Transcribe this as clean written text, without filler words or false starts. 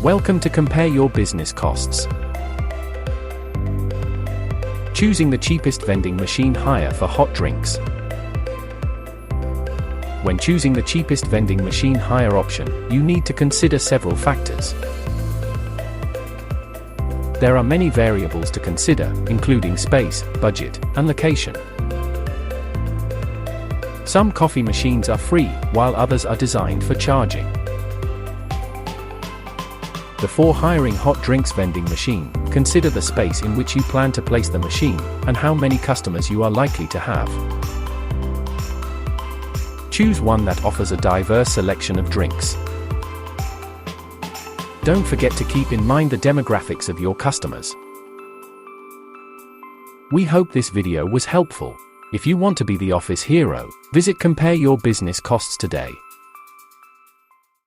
Welcome to Compare Your Business Costs. Choosing the cheapest vending machine hire for hot drinks. When choosing the cheapest vending machine hire option, you need to consider several factors. There are many variables to consider, including space, budget, and location. Some coffee machines are free, while others are designed for charging. Before hiring hot drinks vending machine, consider the space in which you plan to place the machine, and how many customers you are likely to have. Choose one that offers a diverse selection of drinks. Don't forget to keep in mind the demographics of your customers. We hope this video was helpful. If you want to be the office hero, visit Compare Your Business Costs today.